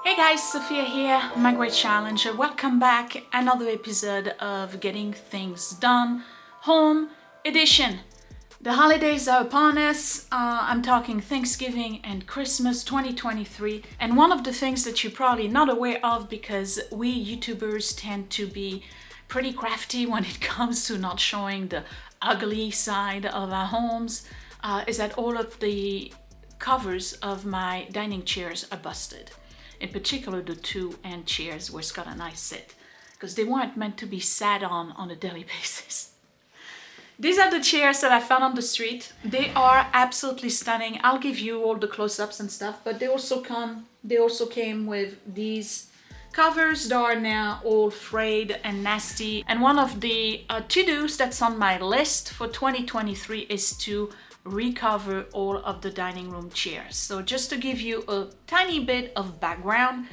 Hey guys, Sophia here, my great challenger. Welcome back, another episode of Getting Things Done, Home Edition. The holidays are upon us. I'm talking Thanksgiving and Christmas 2023. And one of the things that you're probably not aware of, because we YouTubers tend to be pretty crafty when it comes to not showing the ugly side of our homes, is that all of the covers of my dining chairs are busted. In particular, the two end chairs where it's got a nice sit, because they weren't meant to be sat on a daily basis. These are the chairs that I found on the street. They are absolutely stunning. I'll give you all the close-ups and stuff, but they also came with these covers that are now all frayed and nasty. And one of the to-dos that's on my list for 2023 is to recover all of the dining room chairs. So just to give you a tiny bit of background,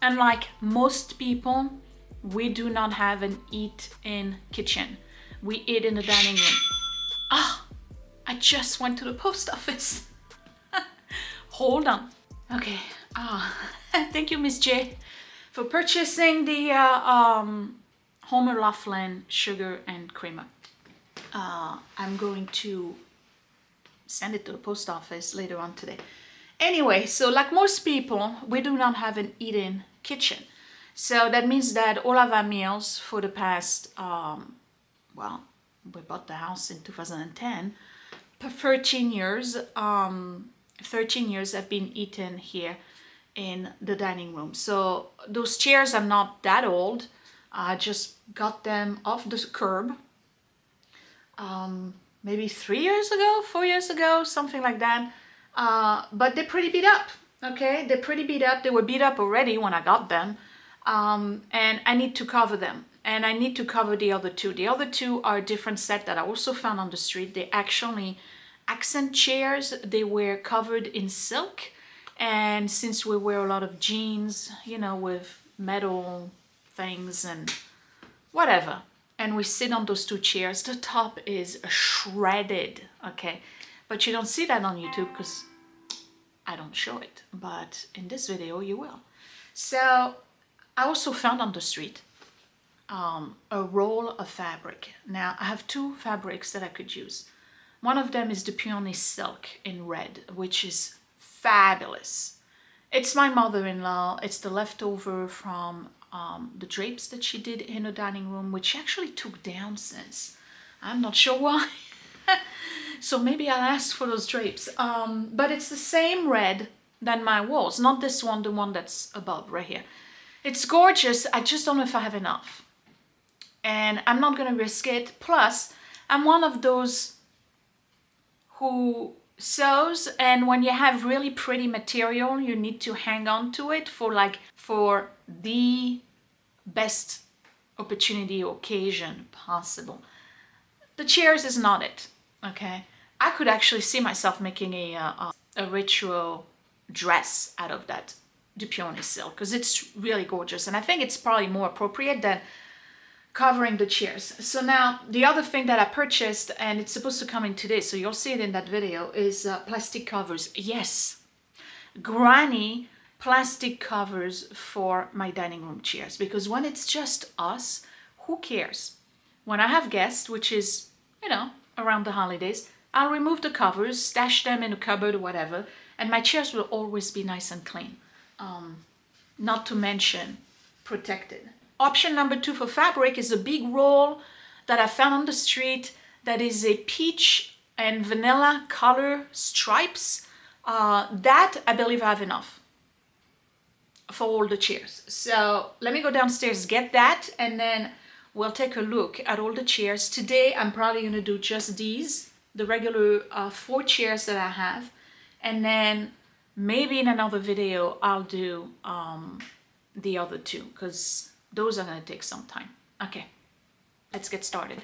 unlike most people, we do not have an eat-in kitchen. We eat in the dining room. I just went to the post office. Hold on. Okay. Thank you, Miss J, for purchasing the Homer Laughlin sugar and creamer. I'm going to send it to the post office later on today. Anyway, so like most people, we do not have an eat-in kitchen. So that means that all of our meals for the past, we bought the house in 2010, for 13 years, 13 years have been eaten here in the dining room. So those chairs are not that old. I just got them off the curb. Maybe 3 years ago, 4 years ago, something like that. But they're pretty beat up, okay? They're pretty beat up. They were beat up already when I got them. And I need to cover them. And I need to cover the other two. The other two are a different set that I also found on the street. They're actually accent chairs. They were covered in silk. And since we wear a lot of jeans, you know, with metal things and whatever, and we sit on those two chairs, the top is shredded, okay? But you don't see that on YouTube because I don't show it. But in this video, you will. So I also found on the street a roll of fabric. Now, I have two fabrics that I could use. One of them is the peony silk in red, which is fabulous. It's my mother-in-law. It's the leftover from the drapes that she did in her dining room, which she actually took down since. I'm not sure why. So maybe I'll ask for those drapes. But it's the same red than my walls. Not this one, the one that's above right here. It's gorgeous. I just don't know if I have enough. And I'm not going to risk it. Plus, I'm one of those who sews, and when you have really pretty material, you need to hang on to it for the best opportunity or occasion possible. The chairs is not it, okay? I could actually see myself making a retro dress out of that peony silk, because it's really gorgeous, and I think it's probably more appropriate than covering the chairs. So now the other thing that I purchased, and it's supposed to come in today, so you'll see it in that video, is plastic covers. Yes, granny plastic covers for my dining room chairs, because when it's just us, who cares? When I have guests, which is, you know, around the holidays, I'll remove the covers, stash them in a cupboard or whatever, and my chairs will always be nice and clean. Not to mention protected. Option number 2 for fabric is a big roll that I found on the street that is a peach and vanilla color stripes. That I believe I have enough for all the chairs. So let me go downstairs, get that, and then we'll take a look at all the chairs. Today I'm probably going to do just these, the regular 4 chairs that I have, and then maybe in another video I'll do the other 2, because those are going to take some time. Okay, let's get started.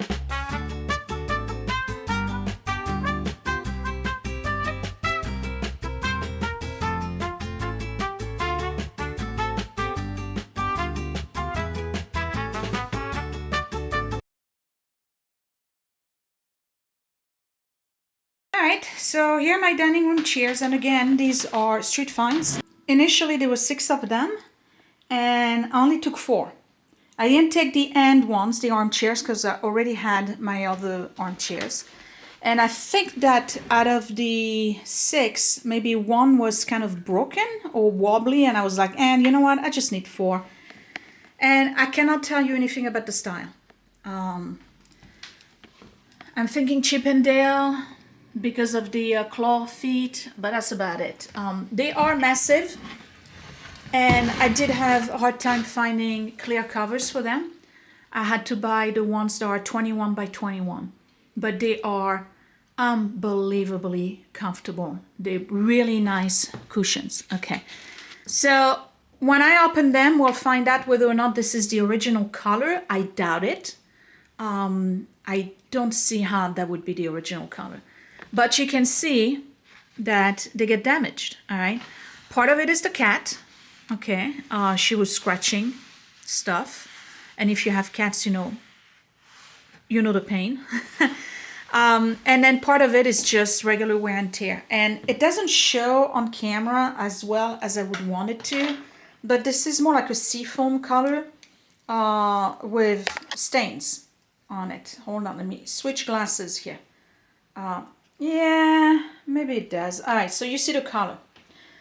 Alright, so here are my dining room chairs, and again, these are street finds. Initially there were 6 of them, and I only took 4. I didn't take the end ones, the armchairs, because I already had my other armchairs. And I think that out of the 6, maybe 1 was kind of broken or wobbly, and I was like, and you know what, I just need 4. And I cannot tell you anything about the style. I'm thinking Chippendale because of the claw feet, but that's about it. They are massive, and I did have a hard time finding clear covers for them. I had to buy the ones that are 21 by 21, but they are unbelievably comfortable. They're really nice cushions. Okay, so when I open them, we'll find out whether or not this is the original color. I doubt it. I don't see how that would be the original color. But you can see that they get damaged, all right? Part of it is the cat, okay? She was scratching stuff. And if you have cats, you know the pain. And then part of it is just regular wear and tear. And it doesn't show on camera as well as I would want it to. But this is more like a seafoam color with stains on it. Hold on, let me switch glasses here. Yeah, maybe it does. All right, so you see the color.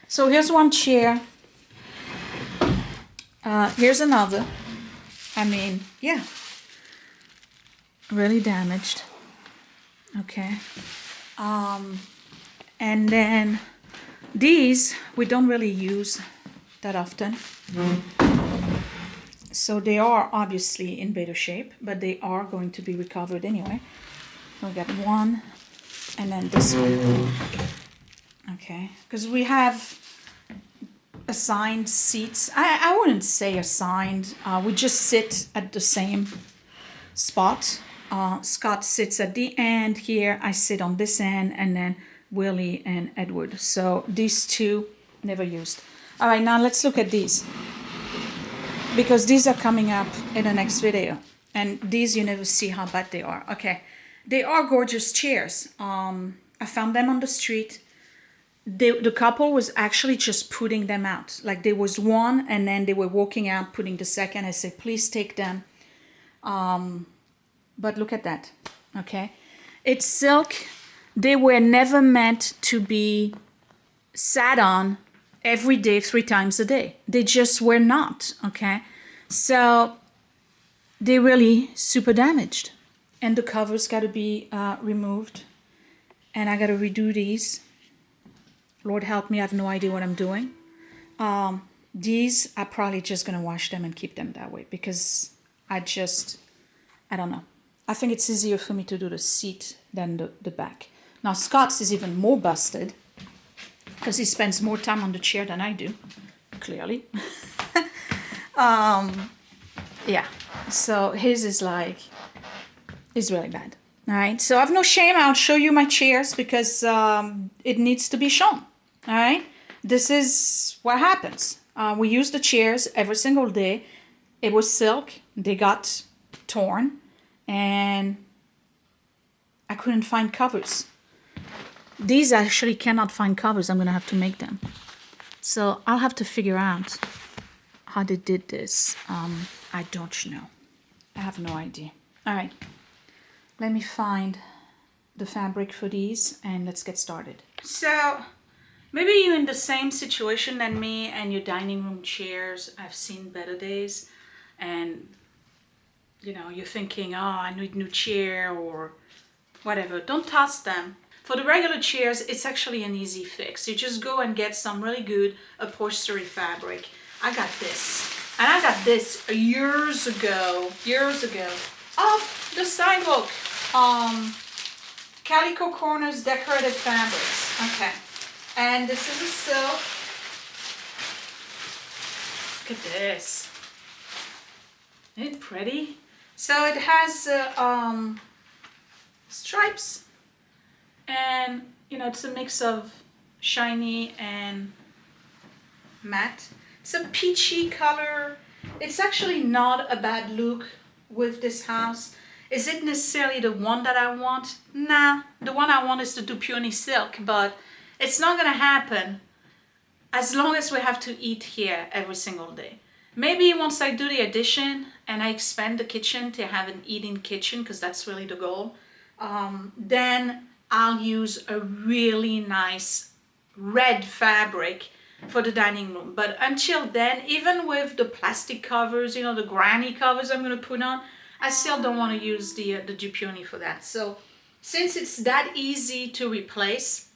So here's one chair. Here's another. I mean, yeah, really damaged. Okay. And then these we don't really use that often. So they are obviously in better shape, but they are going to be recovered anyway. We got one, and then this one. Okay, because we have assigned seats. I wouldn't say assigned. We just sit at the same spot. Scott sits at the end here. I sit on this end, and then Willie and Edward. So these two never used. All right, now let's look at these, because these are coming up in the next video, and these you never see how bad they are. Okay, they are gorgeous chairs. I found them on the street. The couple was actually just putting them out. Like there was one, and then they were walking out, putting the second. I said, please take them. But look at that, okay? It's silk. They were never meant to be sat on every day, 3 times a day. They just were not, okay? So they're really super damaged. And the covers got to be removed. And I got to redo these. Lord help me, I have no idea what I'm doing. These, I'm probably just going to wash them and keep them that way, because I don't know. I think it's easier for me to do the seat than the back. Now Scott's is even more busted because he spends more time on the chair than I do, clearly. Yeah, so his is really bad. All right, so I have no shame. I'll show you my chairs because it needs to be shown. All right, this is what happens. We use the chairs every single day. It was silk. They got torn. And I couldn't find covers. These actually cannot find covers. I'm going to have to make them. So I'll have to figure out how they did this. I don't know. I have no idea. All right. Let me find the fabric for these and let's get started. So maybe you're in the same situation than me and your dining room chairs. I've seen better days. And you know, you're thinking, oh, I need a new chair or whatever. Don't toss them. For the regular chairs, it's actually an easy fix. You just go and get some really good upholstery fabric. I got this. And I got this years ago off the sidewalk. Calico Corners decorative fabrics. Okay. And this is a silk. Look at this. Isn't it pretty? So it has stripes, and you know, it's a mix of shiny and matte. It's a peachy color. It's actually not a bad look with this house. Is it necessarily the one that I want? Nah, the one I want is the Dupioni silk, but it's not gonna happen as long as we have to eat here every single day. Maybe once I do the addition and I expand the kitchen to have an eating kitchen, because that's really the goal, then I'll use a really nice red fabric for the dining room. But until then, even with the plastic covers, you know, the granny covers I'm going to put on, I still don't want to use the Dupioni for that. So since it's that easy to replace,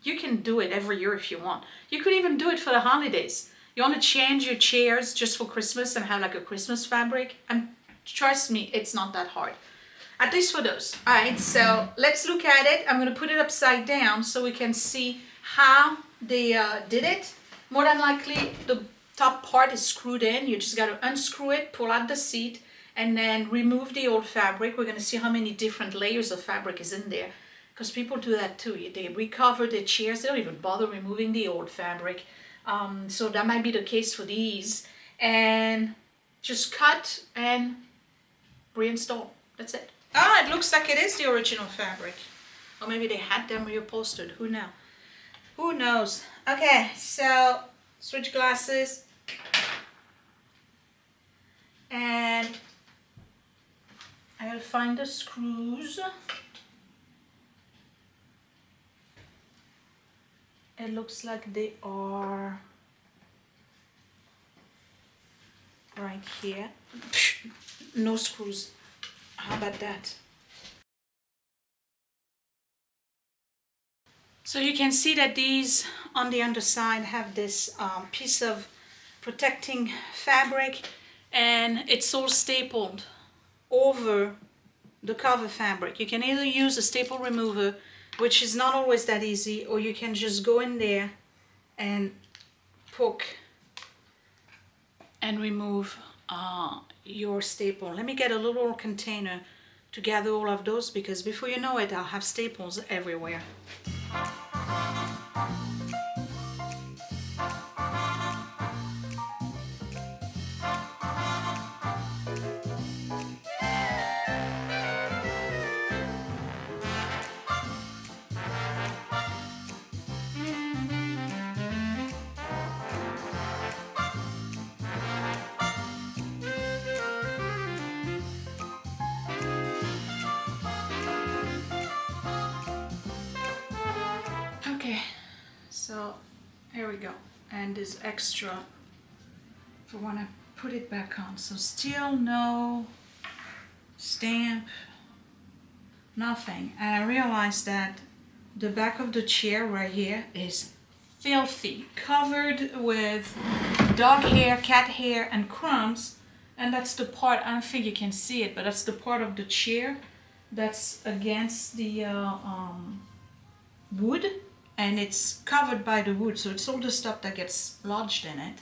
you can do it every year if you want. You could even do it for the holidays. You want to change your chairs just for Christmas and have like a Christmas fabric, and trust me, it's not that hard. At least for those. All right, so let's look at it. I'm going to put it upside down so we can see how they did it. More than likely, the top part is screwed in. You just got to unscrew it, pull out the seat, and then remove the old fabric. We're going to see how many different layers of fabric is in there, because people do that too. They recover the chairs. They don't even bother removing the old fabric. So that might be the case for these. And just cut and reinstall. That's it. Ah, it looks like it is the original fabric. Or maybe they had them reupholstered. Who knows? Who knows? Okay, so switch glasses. And I gotta find the screws. It looks like they are right here. No screws. How about that? So you can see that these on the underside have this piece of protecting fabric, and it's all stapled over the cover fabric. You can either use a staple remover, which is not always that easy, or you can just go in there and poke and remove your staple. Let me get a little container to gather all of those, because before you know it, I'll have staples everywhere. Okay, so here we go, and this extra for when I put it back on. So still no stamp, nothing. And I realized that the back of the chair right here is filthy, covered with dog hair, cat hair, and crumbs. And that's the part, I don't think you can see it, but that's the part of the chair that's against the wood, and it's covered by the wood, so it's all the stuff that gets lodged in it.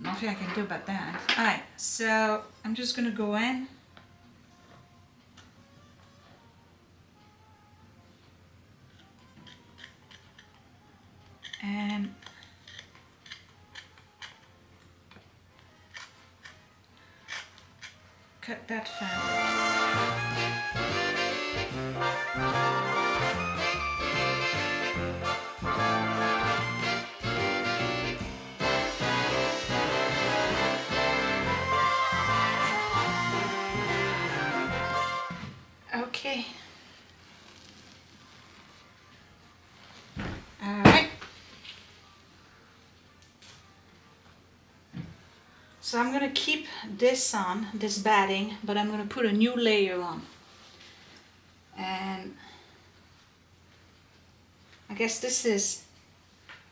Nothing I can do about that. Alright, so I'm just gonna go in and cut that fabric. Okay. All right. So I'm gonna keep this on, this batting, but I'm gonna put a new layer on. And I guess this is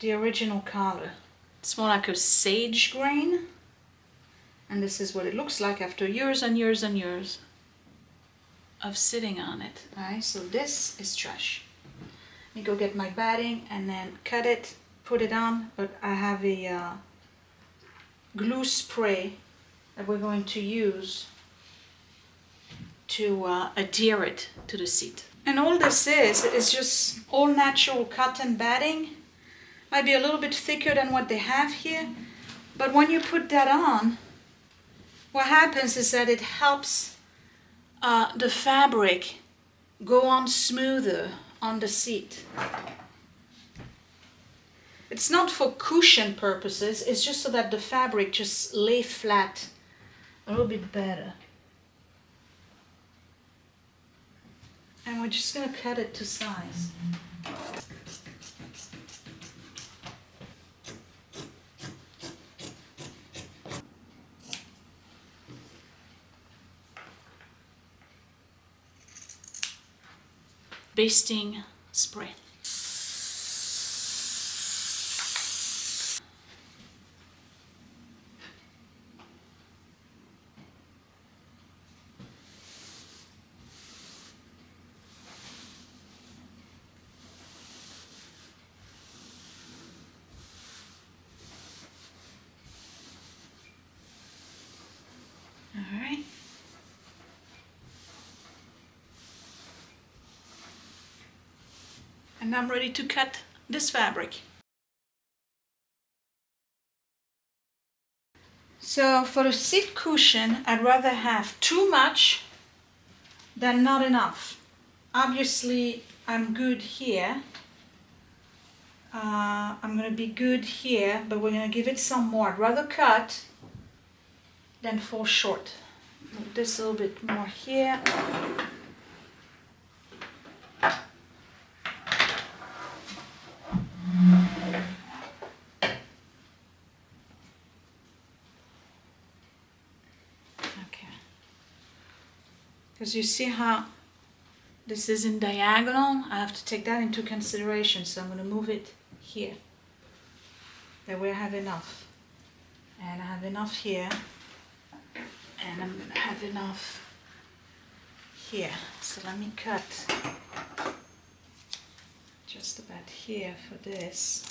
the original color. It's more like a sage green. And this is what it looks like after years and years and years of sitting on it. Alright, so this is trash. Let me go get my batting and then cut it, put it on, but I have a glue spray that we're going to use to adhere it to the seat. And all this is just all natural cotton batting. Might be a little bit thicker than what they have here, but when you put that on, what happens is that it helps the fabric go on smoother on the seat. It's not for cushion purposes, it's just so that the fabric just lay flat a little bit better. And we're just going to cut it to size. Basting spray. All right. And I'm ready to cut this fabric. So for the seat cushion, I'd rather have too much than not enough. Obviously, I'm good here. I'm going to be good here, but we're going to give it some more. I'd rather cut than fall short. Move this a little bit more here. Because you see how this is in diagonal, I have to take that into consideration. So I'm going to move it here. That way I have enough. And I have enough here. And I'm going to have enough here. So let me cut just about here for this.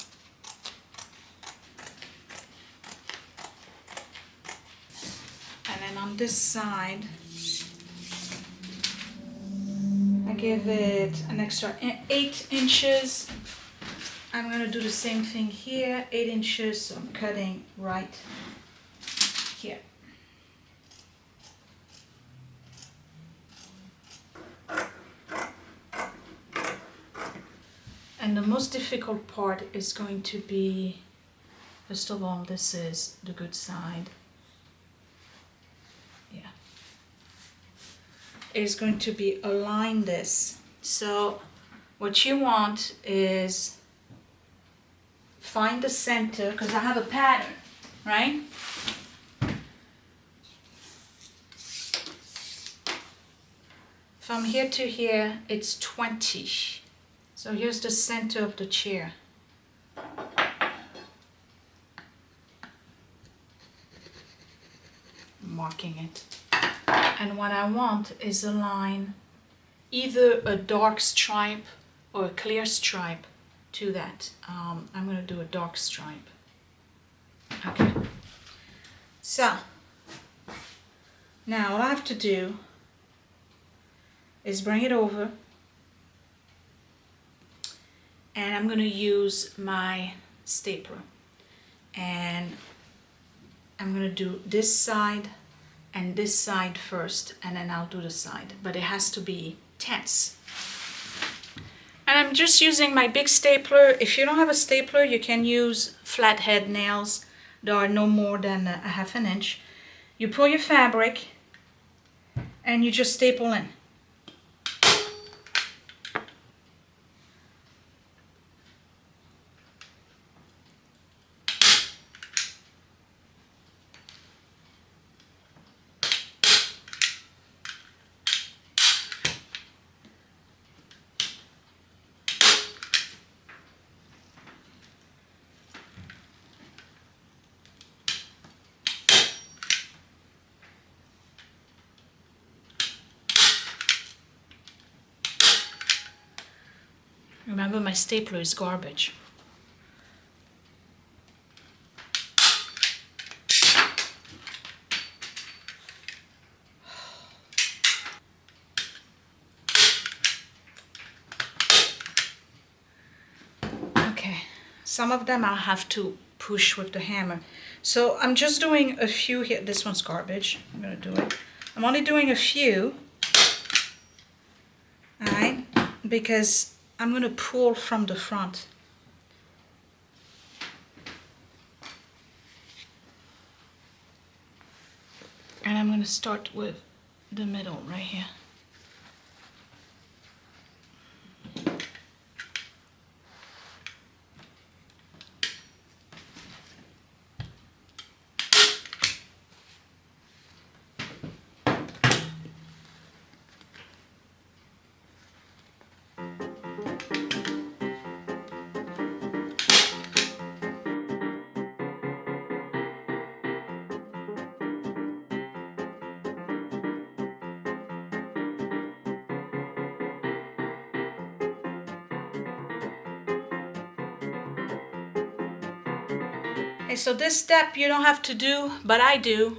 And then on this side, I give it an extra 8 inches. I'm going to do the same thing here, 8 inches, so I'm cutting right here. And the most difficult part is going to be, first of all, this is the good side. Is going to be align this. So what you want is find the center, because I have a pattern, right? From here to here, it's 20. So here's the center of the chair. I'm marking it. And what I want is a line, either a dark stripe or a clear stripe to that. I'm going to do a dark stripe. Okay. So, now what I have to do is bring it over. And I'm going to use my stapler. And I'm going to do this side and this side first, and then I'll do the side, but it has to be tense. And I'm just using my big stapler. If you don't have a stapler, you can use flathead nails. They are no more than a half an inch. You pull your fabric and you just staple in. Remember, my stapler is garbage. Okay, some of them I'll have to push with the hammer. So I'm just doing a few here. This one's garbage. I'm gonna do it. I'm only doing a few. Alright, because I'm going to pull from the front. And I'm going to start with the middle right here. Okay, so this step you don't have to do, but I do.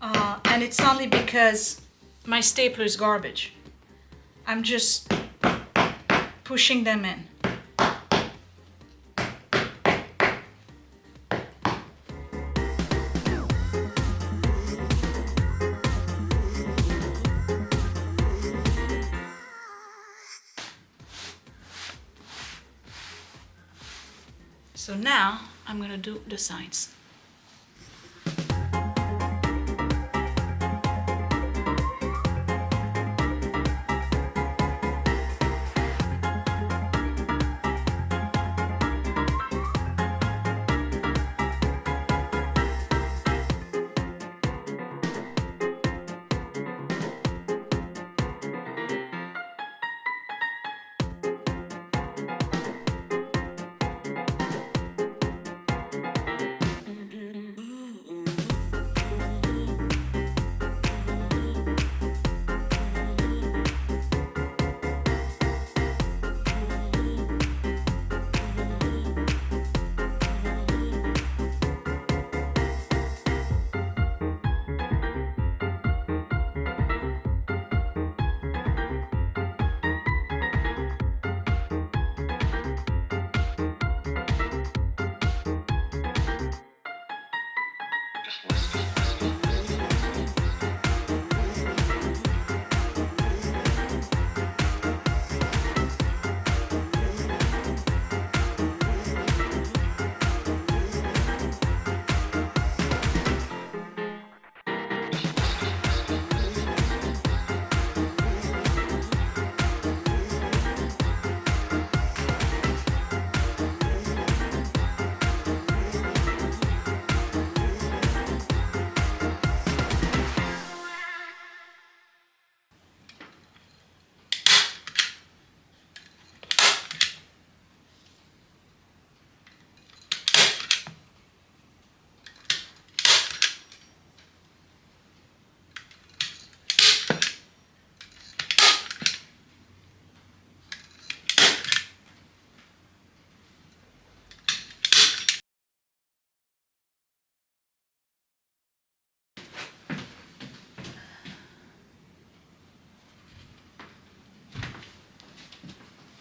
And it's only because my stapler is garbage. I'm just pushing them in. So now I'm gonna do the sides.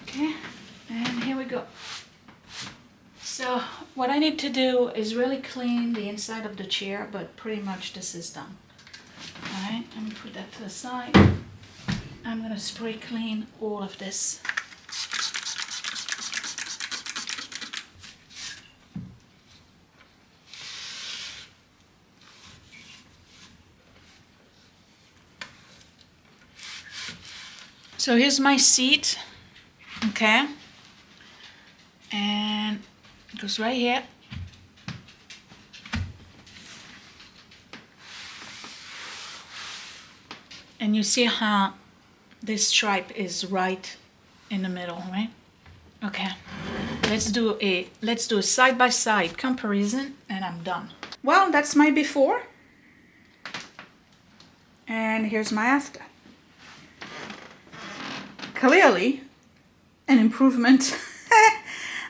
Okay, and here we go. So what I need to do is really clean the inside of the chair, but pretty much this is done. All right, I'm gonna put that to the side. I'm gonna spray clean all of this. So here's my seat, okay? And it goes right here. And you see how this stripe is right in the middle, right? Okay, let's do a side-by-side comparison and I'm done. Well, that's my before. And here's my after. Clearly an improvement.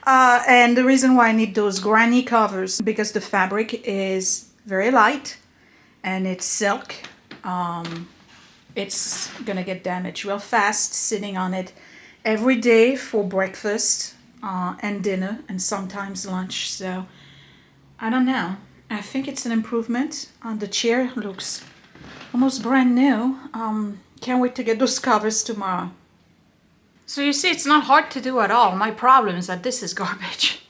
And the reason why I need those granny covers, because the fabric is very light and it's silk. It's gonna get damaged real fast sitting on it every day for breakfast and dinner and sometimes lunch. So I don't know. I think it's an improvement. The chair looks almost brand new. Can't wait to get those covers tomorrow. So you see, it's not hard to do at all. My problem is that this is garbage.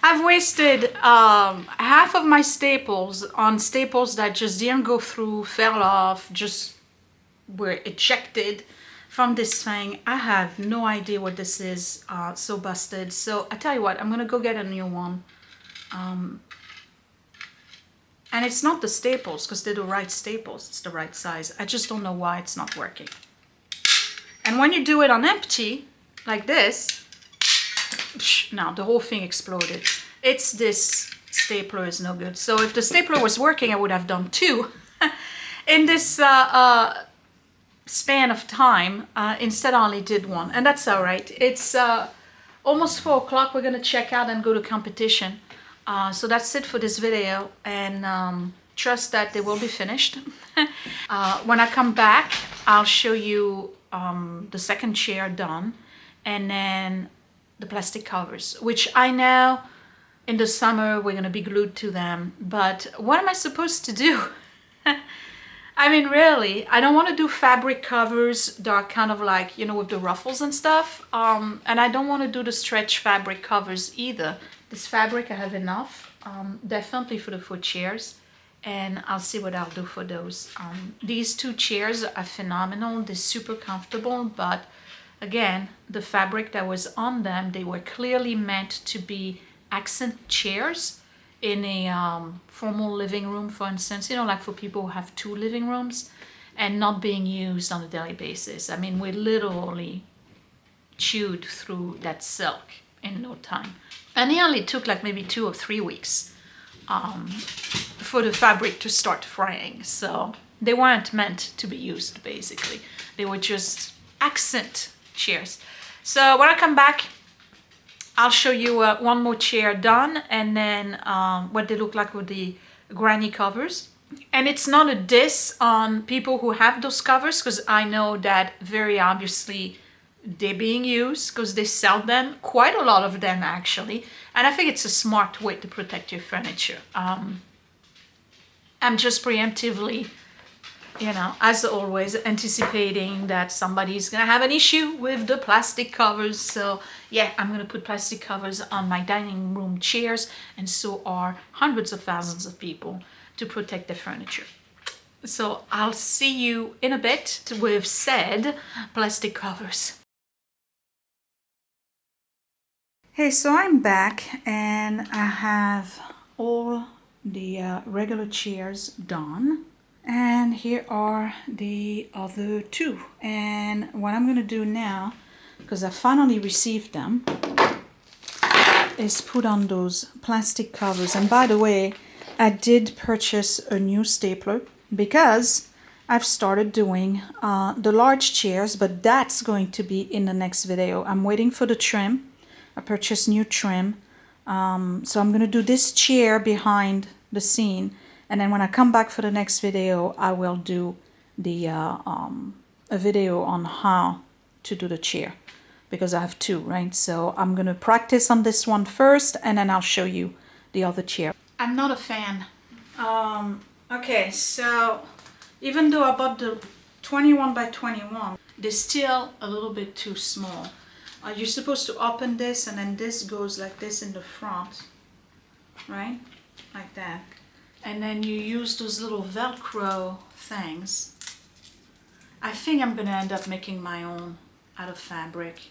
I've wasted half of my staples on staples that just didn't go through, fell off, just were ejected from this thing. I have no idea what this is, so busted. So I tell you what, I'm gonna go get a new one. And it's not the staples, because they're the right staples, it's the right size. I just don't know why it's not working. And when you do it on empty, like this, now the whole thing exploded. It's this stapler is no good. So if the stapler was working, I would have done two in this span of time. Instead I only did one, and that's all right. It's almost 4 o'clock. We're gonna check out and go to competition. So that's it for this video, and trust that they will be finished. When I come back, I'll show you the second chair done, and then the plastic covers, which I know in the summer we're gonna be glued to them, but what am I supposed to do? I mean, really, I don't want to do fabric covers that are kind of like, you know, with the ruffles and stuff, and I don't want to do the stretch fabric covers either. This fabric I have enough, definitely for the foot chairs, and I'll see what I'll do for those. These two chairs are phenomenal. They're super comfortable, but again, the fabric that was on them, they were clearly meant to be accent chairs in a formal living room, for instance, you know, like for people who have 2 living rooms, and not being used on a daily basis. I mean, we literally chewed through that silk in no time. And it only took like maybe 2 or 3 weeks for the fabric to start fraying. So they weren't meant to be used, basically. They were just accent chairs. So when I come back, I'll show you one more chair done, and then what they look like with the granny covers. And it's not a diss on people who have those covers, because I know that very obviously they're being used, because they sell them, quite a lot of them actually, and I think it's a smart way to protect your furniture. I'm just preemptively, you know, as always, anticipating that somebody's gonna have an issue with the plastic covers. So yeah, I'm gonna put plastic covers on my dining room chairs, and so are hundreds of thousands of people, to protect their furniture. So I'll see you in a bit with said plastic covers. Hey, so I'm back, and I have all the regular chairs done. And here are the other 2. And what I'm gonna do now, because I finally received them, is put on those plastic covers. And by the way, I did purchase a new stapler, because I've started doing the large chairs, but that's going to be in the next video. I'm waiting for the trim. I purchased new trim. So I'm gonna do this chair behind the scene, and then when I come back for the next video, I will do the a video on how to do the chair, because I have 2, right? So I'm gonna practice on this one first, and then I'll show you the other chair. I'm not a fan. Okay, so even though I bought the 21 by 21, they're still a little bit too small. You're supposed to open this, and then this goes like this in the front, right? Like that. And then you use those little Velcro things. I think I'm gonna end up making my own out of fabric.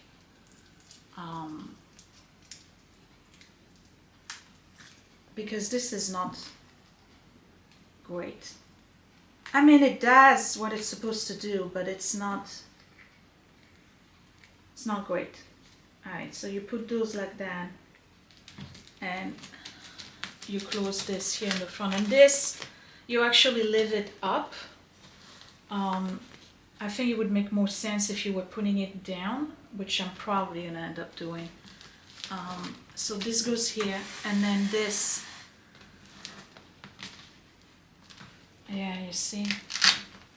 Because this is not great. I mean, it does what it's supposed to do, but it's not great. All right, so you put those like that, and you close this here in the front, and this, you actually lift it up. I think it would make more sense if you were putting it down, which I'm probably gonna end up doing. So this goes here, and then this, yeah, you see,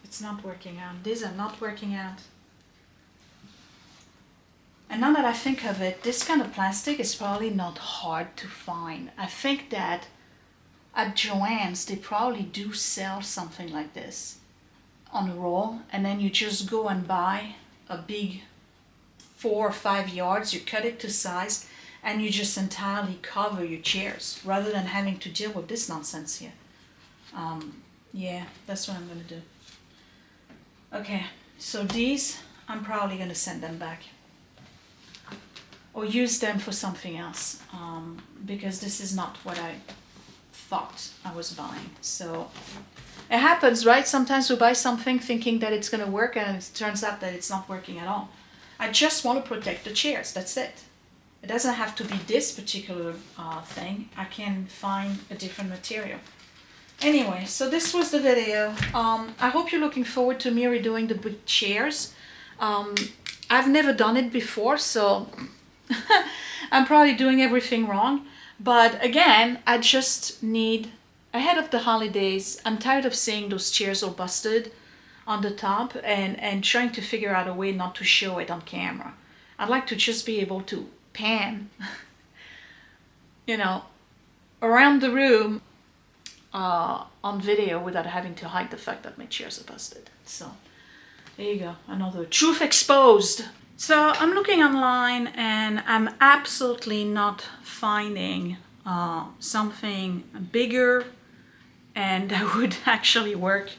it's not working out. These are not working out. And now that I think of it, this kind of plastic is probably not hard to find. I think that at Joann's, they probably do sell something like this on a roll, and then you just go and buy a big 4 or 5 yards, you cut it to size, and you just entirely cover your chairs rather than having to deal with this nonsense here. Yeah, that's what I'm gonna do. Okay, so these, I'm probably gonna send them back or use them for something else, because this is not what I thought I was buying. So it happens, right? Sometimes we buy something thinking that it's gonna work and it turns out that it's not working at all. I just want to protect the chairs, that's it. It doesn't have to be this particular thing. I can find a different material. Anyway, so this was the video. I hope you're looking forward to me redoing the big chairs. I've never done it before, so I'm probably doing everything wrong. But again, I just need, ahead of the holidays, I'm tired of seeing those chairs all busted on the top and trying to figure out a way not to show it on camera. I'd like to just be able to pan, you know, around the room on video without having to hide the fact that my chairs are busted. So there you go, another truth exposed. So I'm looking online and I'm absolutely not finding something bigger and that would actually work.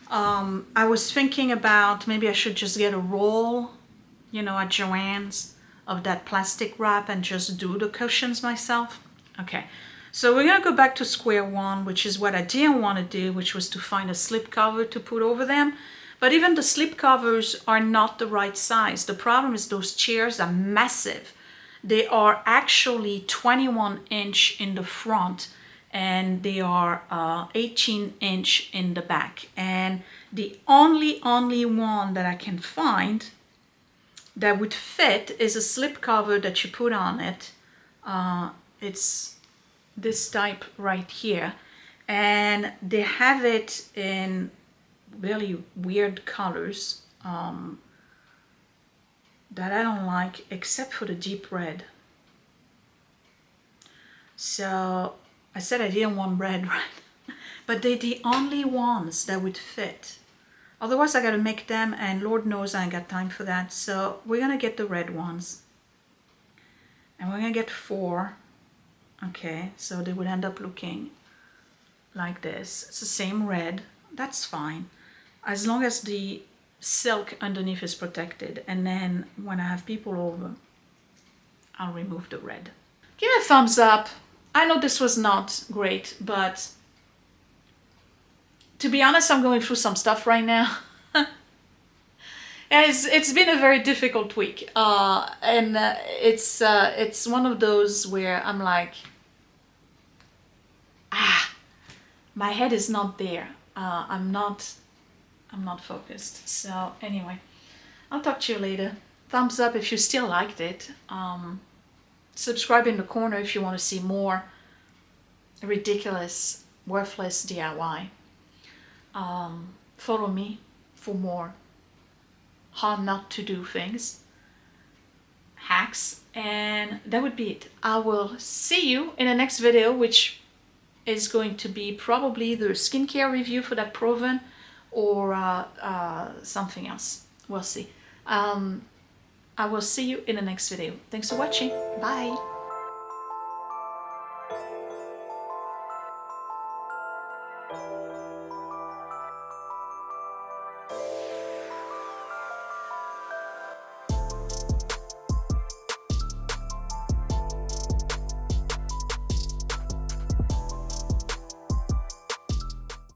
I was thinking about maybe I should just get a roll, you know, at Joann's of that plastic wrap and just do the cushions myself. Okay, so we're gonna go back to square one, which is what I didn't want to do, which was to find a slip cover to put over them. But even the slip covers are not the right size. The problem is those chairs are massive. They are actually 21-inch in the front and they are 18-inch in the back. And the only one that I can find that would fit is a slip cover that you put on it. It's this type right here. And they have it in really weird colors that I don't like, except for the deep red. So I said I didn't want red, right? But they're the only ones that would fit. Otherwise I gotta make them, and Lord knows I ain't got time for that. So we're gonna get the red ones. And we're gonna get 4. Okay, so they would end up looking like this. It's the same red, that's fine. As long as the silk underneath is protected. And then when I have people over, I'll remove the red. Give it a thumbs up. I know this was not great, but to be honest, I'm going through some stuff right now. It's been a very difficult week. It's one of those where I'm like, my head is not there. I'm not focused. So anyway, I'll talk to you later. Thumbs up if you still liked it. Subscribe in the corner if you want to see more ridiculous, worthless DIY. Follow me for more how not to do things, hacks, and that would be it. I will see you in the next video, which is going to be probably the skincare review for that Proven or something else. We'll see. I will see you in the next video. Thanks for watching. Bye.